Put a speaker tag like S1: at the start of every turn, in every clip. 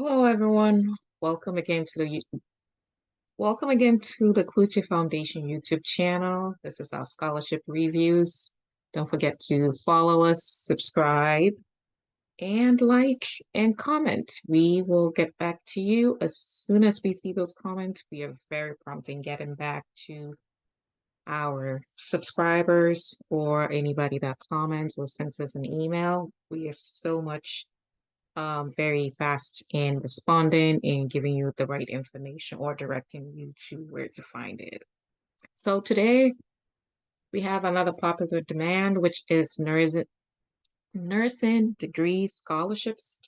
S1: Hello, everyone. Welcome again to welcome again to the Clutch Foundation YouTube channel. This is our scholarship reviews. Don't forget to follow us, subscribe, and like and comment. We will get back to you as soon as we see those comments. We are very prompt in getting back to our subscribers or anybody that comments or sends us an email. We are so much very fast in responding and giving you the right information or directing you to where to find it. So today we have another popular demand, which is nursing degree scholarships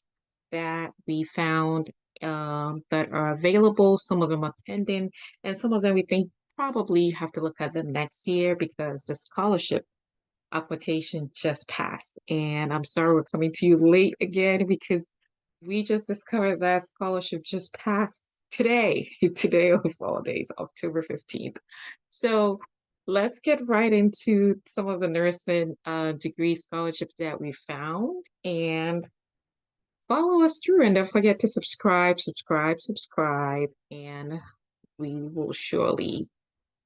S1: that we found that are available. Some of them are pending, and some of them we think probably have to look at them next year because the scholarship application just passed. And I'm sorry we're coming to you late again because we just discovered that scholarship just passed today, today of all days, October 15th. So let's get right into some of the nursing degree scholarships that we found and follow us through. And don't forget to subscribe, and we will surely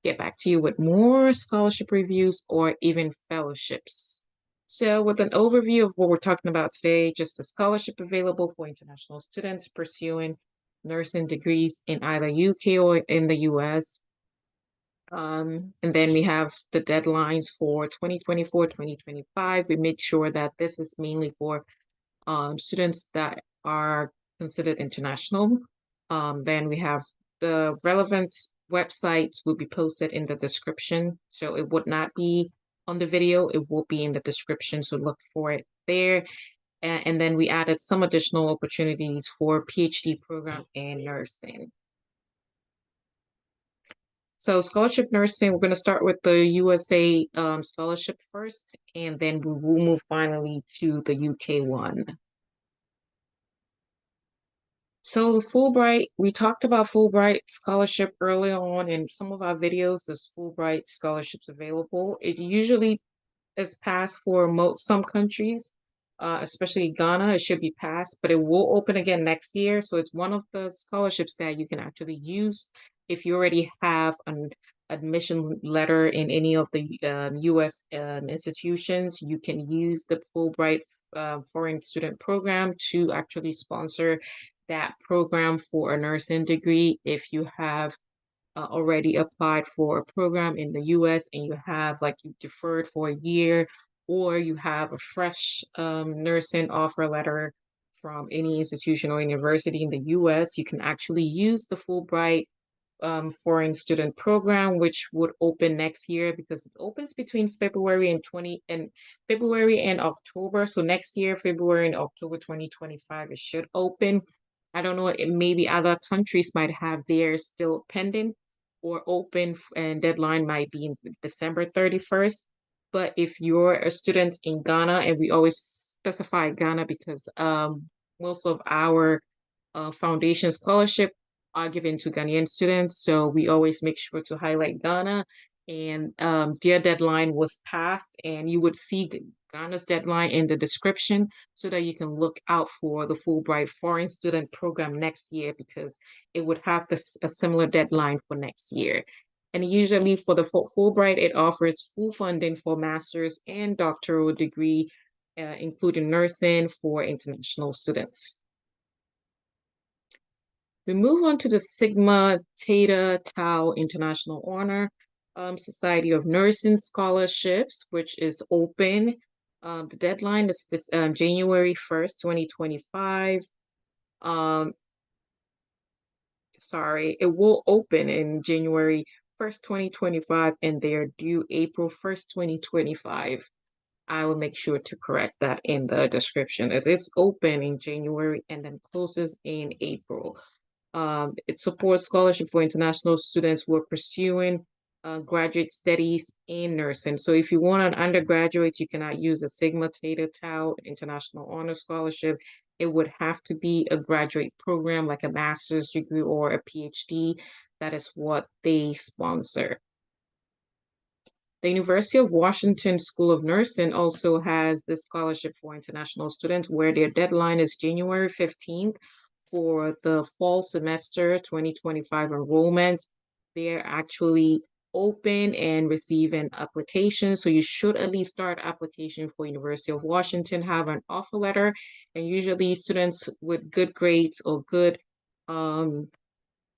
S1: get back to you with more scholarship reviews or even fellowships. So with an overview of what we're talking about today, just a scholarship available for international students pursuing nursing degrees in either UK or in the US. And then we have the deadlines for 2024, 2025. We made sure that this is mainly for students that are considered international. Then we have the relevant websites will be posted in the description. So it would not be on the video, it will be in the description. So look for it there. And then we added some additional opportunities for PhD program in nursing. So scholarship nursing, we're going to start with the USA scholarship first, and then we will move finally to the UK one. So Fulbright, we talked about Fulbright scholarship earlier on in some of our videos. There's Fulbright scholarships available. It usually is passed for some countries, especially Ghana. It should be passed, but it will open again next year. So it's one of the scholarships that you can actually use if you already have an admission letter in any of the U.S. Institutions. You can use the Fulbright foreign student program to actually sponsor that program for a nursing degree if you have already applied for a program in the US and you have like you deferred for a year, or you have a fresh nursing offer letter from any institution or university in the US, you can actually use the Fulbright foreign student program, which would open next year because it opens between February and October. So next year, February and October 2025, it should open. I don't know, maybe other countries might have theirs still pending or open, and deadline might be in December 31st. But if you're a student in Ghana, and we always specify Ghana because most of our foundation scholarship are given to Ghanaian students. So we always make sure to highlight Ghana. And their deadline was passed, and you would see Ghana's deadline in the description so that you can look out for the Fulbright Foreign Student Program next year because it would have a similar deadline for next year. And usually for the Fulbright, it offers full funding for master's and doctoral degree, including nursing for international students. We move on to the Sigma Theta Tau International Honor Society of Nursing Scholarships, which is open. The deadline is this January 1st, 2025. Sorry, it will open in January 1st, 2025, and they are due April 1st, 2025. I will make sure to correct that in the description. It is open in January and then closes in April. It supports scholarship for international students who are pursuing graduate studies in nursing. So if you want an undergraduate, you cannot use a Sigma Theta Tau International Honor Scholarship. It would have to be a graduate program like a master's degree or a PhD. That is what they sponsor. The University of Washington School of Nursing also has this scholarship for international students where their deadline is January 15th for the fall semester 2025 enrollment. They're actually open and receiving applications. So you should at least start application for University of Washington, have an offer letter, and usually students with good grades or good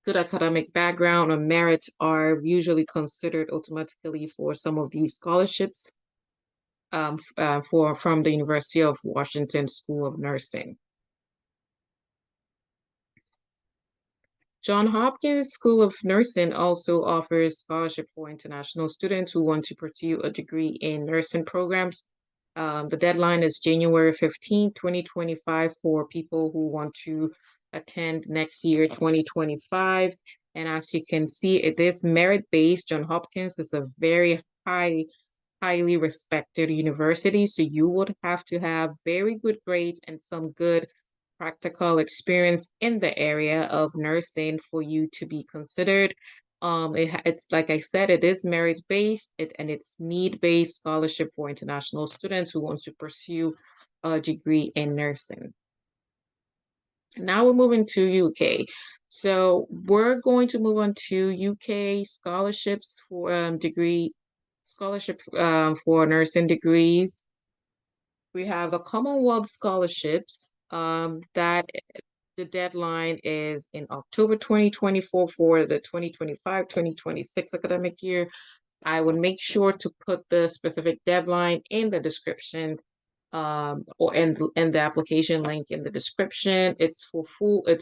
S1: academic background or merits are usually considered automatically for some of these scholarships from the University of Washington School of Nursing. Johns Hopkins School of Nursing also offers scholarship for international students who want to pursue a degree in nursing programs. The deadline is January 15, 2025 for people who want to attend next year, 2025. And as you can see, it is merit-based. Johns Hopkins is a very highly respected university. So you would have to have very good grades and some good practical experience in the area of nursing for you to be considered. It's like I said, it is merit-based and it's need-based scholarship for international students who want to pursue a degree in nursing. Now we're moving to UK. So we're going to move on to UK scholarships for scholarship for nursing degrees. We have a Commonwealth Scholarships that the deadline is in October 2024 for the 2025-2026 academic year. I would make sure to put the specific deadline in the description or in the application link in the description. It's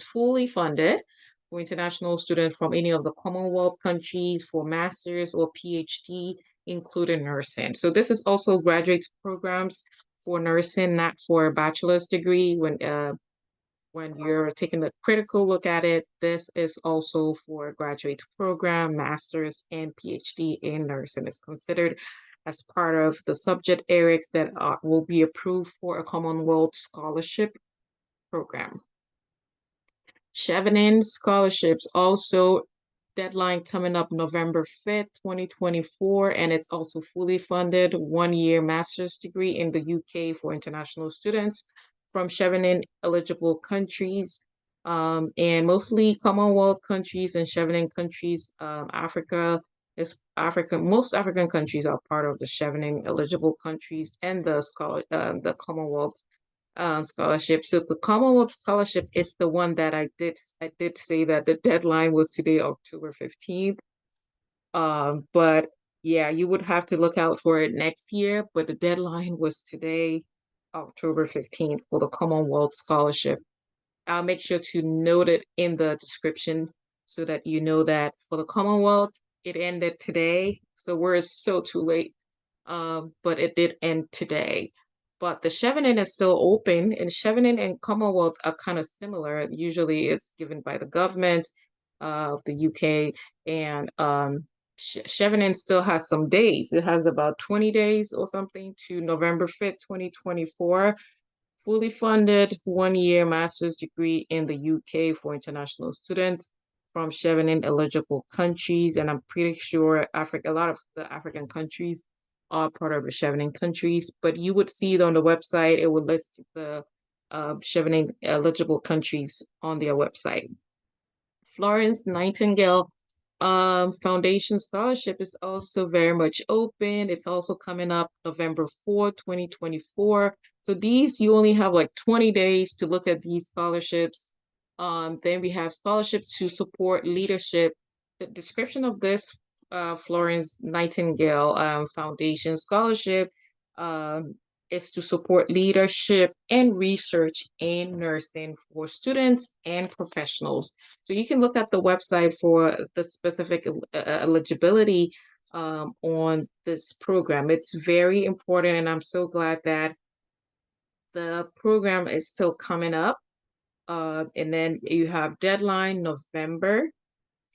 S1: fully funded for international students from any of the Commonwealth countries for master's or PhD, including nursing. So this is also graduate programs for nursing, not for a bachelor's degree. When you're taking a critical look at it, this is also for a graduate program, master's and PhD in nursing is considered as part of the subject areas that will be approved for a Commonwealth scholarship program. Chevening scholarships also deadline coming up November 5th, 2024, and it's also fully funded 1-year master's degree in the UK for international students from Chevening eligible countries, and mostly Commonwealth countries and Chevening countries. Most African countries are part of the Chevening eligible countries and the Commonwealth scholarship. So the Commonwealth scholarship is the one that I did say that the deadline was today, October 15th. But yeah, you would have to look out for it next year, but the deadline was today, October 15th, for the Commonwealth scholarship. I'll make sure to note it in the description so that you know that for the Commonwealth, it ended today. So we're so too late. But it did end today. But the Chevening is still open, and Chevening and Commonwealth are kind of similar. Usually it's given by the government of the UK, and Chevening still has some days. It has about 20 days or something to November 5th, 2024. Fully funded 1-year master's degree in the UK for international students from Chevening eligible countries. And I'm pretty sure a lot of the African countries are part of the Chevening countries, but you would see it on the website. It would list the Chevening eligible countries on their website. Florence Nightingale Foundation Scholarship is also very much open. It's also coming up November 4th, 2024. So these, you only have like 20 days to look at these scholarships. Then we have scholarships to support leadership. The description of this Florence Nightingale Foundation Scholarship is to support leadership and research in nursing for students and professionals. So you can look at the website for the specific eligibility on this program. It's very important, and I'm so glad that the program is still coming up. And then you have deadline November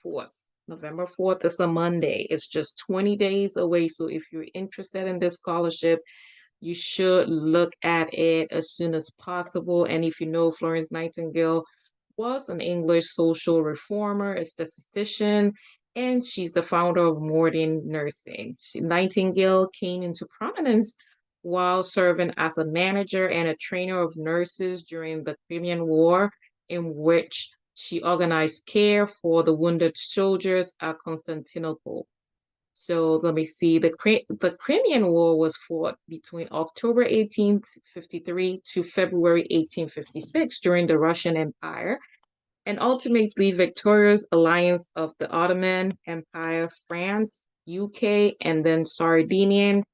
S1: 4th. November 4th is a Monday. It's just 20 days away. So if you're interested in this scholarship, you should look at it as soon as possible. And if you know, Florence Nightingale was an English social reformer, a statistician, and she's the founder of modern nursing. Nightingale came into prominence while serving as a manager and a trainer of nurses during the Crimean War in which she organized care for the wounded soldiers at Constantinople. So let me see. The Crimean War was fought between October 1853 to February 1856 during the Russian Empire, and ultimately victorious alliance of the Ottoman Empire, France, UK, and then Sardinian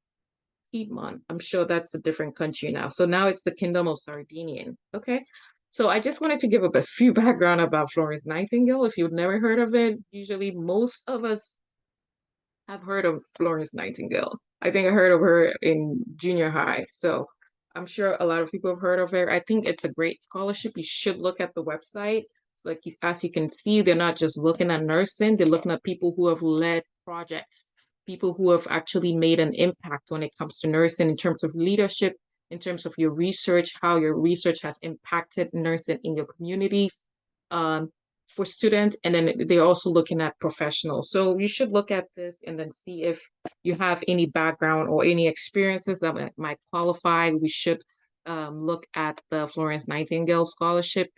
S1: Piedmont. I'm sure that's a different country now. So now it's the Kingdom of Sardinian. Okay. So I just wanted to give a few background about Florence Nightingale. If you've never heard of it, usually most of us have heard of Florence Nightingale. I think I heard of her in junior high. So I'm sure a lot of people have heard of her. I think it's a great scholarship. You should look at the website. It's like, as you can see, they're not just looking at nursing, they're looking at people who have led projects, people who have actually made an impact when it comes to nursing in terms of leadership, in terms of your research, how your research has impacted nursing in your communities. For students, and then they're also looking at professionals. So you should look at this and then see if you have any background or any experiences that might qualify. We should look at the Florence Nightingale Scholarship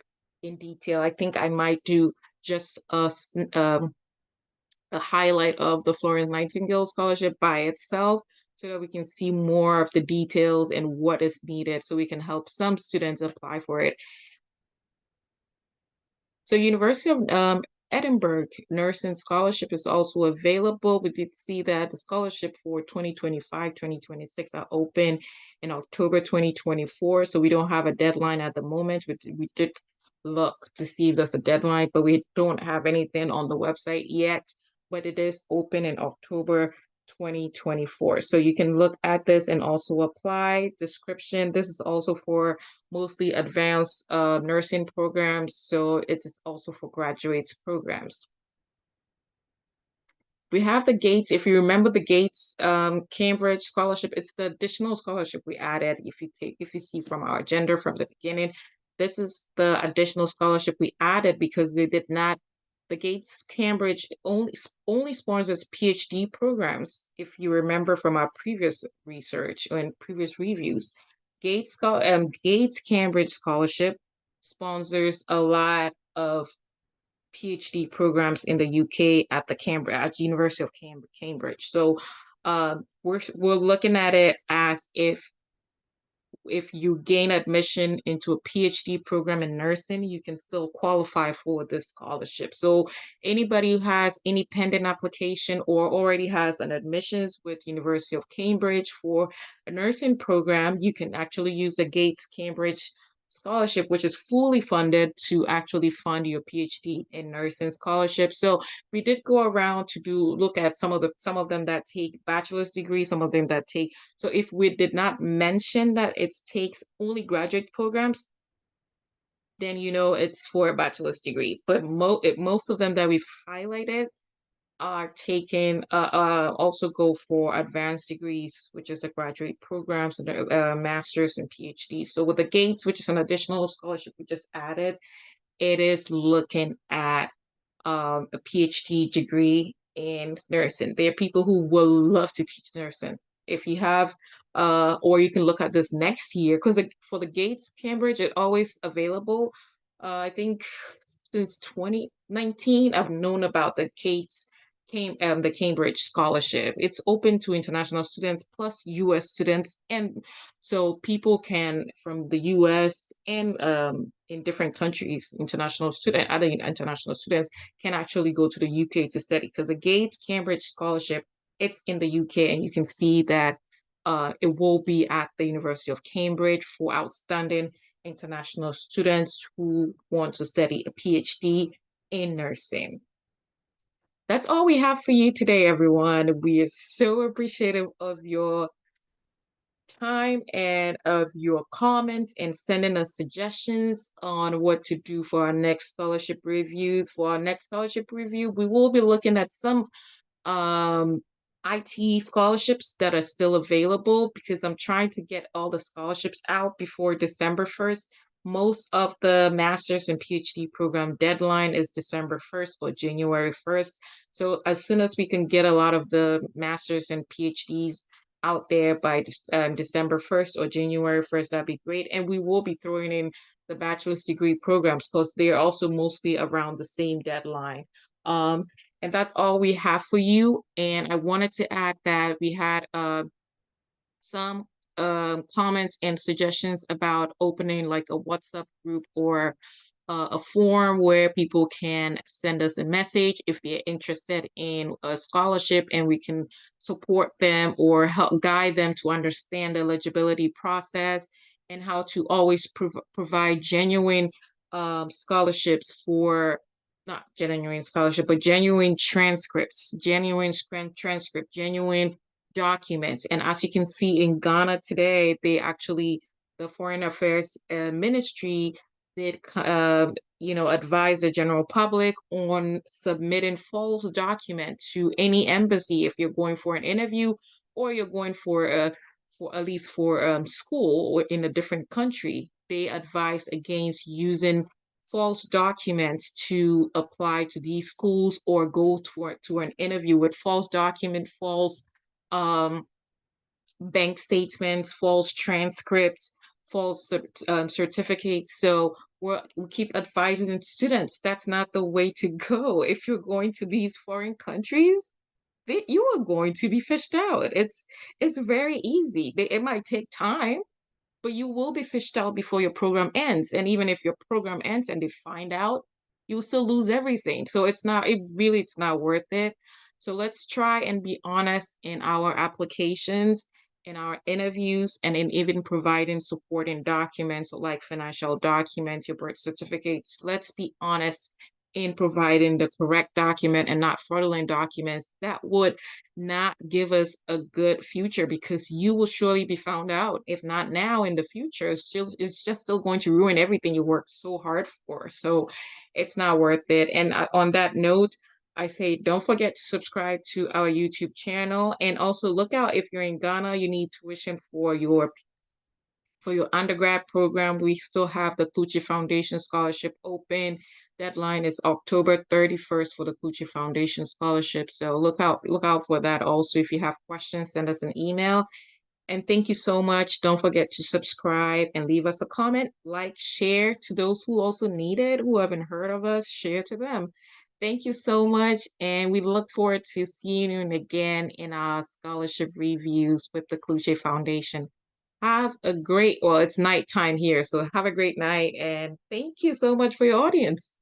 S1: in detail. I think I might do just a highlight of the Florence Nightingale Scholarship by itself so that we can see more of the details and what is needed so we can help some students apply for it. So University of Edinburgh Nursing Scholarship is also available. We did see that the scholarship for 2025-2026 are open in October 2024. So we don't have a deadline at the moment. We did look to see if there's a deadline, but we don't have anything on the website yet. But it is open in October 2024. So you can look at this and also apply. Description. This is also for mostly advanced nursing programs. So it is also for graduates programs. We have the Gates. If you remember the Gates Cambridge scholarship, it's the additional scholarship we added. If you see from our agenda from the beginning, this is the additional scholarship we added because they did not. The Gates Cambridge only sponsors PhD programs. If you remember from our previous research and previous reviews, Gates Cambridge scholarship sponsors a lot of PhD programs in the UK at University of Cambridge. So we're looking at it as if you gain admission into a PhD program in nursing, you can still qualify for this scholarship. So anybody who has any pending application or already has an admissions with University of Cambridge for a nursing program, you can actually use the Gates Cambridge scholarship, which is fully funded to actually fund your PhD in nursing scholarship. So we did go around to look at some of them that take bachelor's degrees, some of them that take. So if we did not mention that it takes only graduate programs, then it's for a bachelor's degree. But most of them that we've highlighted are taken also go for advanced degrees, which is the graduate programs and the master's and PhD. So with the Gates, which is an additional scholarship we just added, it is looking at a PhD degree in nursing. There are people who will love to teach nursing. If you have, or you can look at this next year, because for the Gates Cambridge, it's always available. I think since 2019, I've known about the the Cambridge scholarship. It's open to international students plus US students. And so people can from the US and in different countries, other international students can actually go to the UK to study because the Gates Cambridge scholarship, it's in the UK and you can see that it will be at the University of Cambridge for outstanding international students who want to study a PhD in nursing. That's all we have for you today, everyone. We are so appreciative of your time and of your comments and sending us suggestions on what to do for our next scholarship reviews. For our next scholarship review, we will be looking at some IT scholarships that are still available because I'm trying to get all the scholarships out before December 1st. Most of the master's and PhD program deadline is December 1st or January 1st. So as soon as we can get a lot of the master's and PhDs out there by December 1st or January 1st, that'd be great. And we will be throwing in the bachelor's degree programs because they're also mostly around the same deadline. Um, and that's all we have for you. And I wanted to add that we had some comments and suggestions about opening like a WhatsApp group or a forum where people can send us a message if they're interested in a scholarship, and we can support them or help guide them to understand the eligibility process and how to always provide genuine scholarships for not genuine scholarship, but genuine transcripts, genuine documents. And as you can see in Ghana today, the Foreign Affairs Ministry did, advise the general public on submitting false documents to any embassy if you're going for an interview or you're going for at least for school or in a different country. They advised against using false documents to apply to these schools or go to an interview with false document, false um, bank statements, false transcripts, false certificates. So we keep advising students that's not the way to go. If you're going to these foreign countries, you are going to be fished out. It's very easy. It might take time, but you will be fished out before your program ends. And even if your program ends and they find out, you'll still lose everything. So it's not worth it. So let's try and be honest in our applications, in our interviews, and in even providing supporting documents like financial documents, your birth certificates. Let's be honest in providing the correct document and not fraudulent documents that would not give us a good future, because you will surely be found out. If not now, in the future, it's just still going to ruin everything you worked so hard for. So it's not worth it. And on that note, I say don't forget to subscribe to our YouTube channel, and also look out if you're in Ghana, you need tuition for your undergrad program. We still have the Kluge Foundation Scholarship open. Deadline is October 31st for the Kluge Foundation Scholarship. So look out for that. Also, if you have questions, send us an email. And thank you so much. Don't forget to subscribe and leave us a comment, like, share to those who also need it, who haven't heard of us, share to them. Thank you so much. And we look forward to seeing you again in our scholarship reviews with the Kluge Foundation. Well, it's nighttime here, so have a great night, and thank you so much for your audience.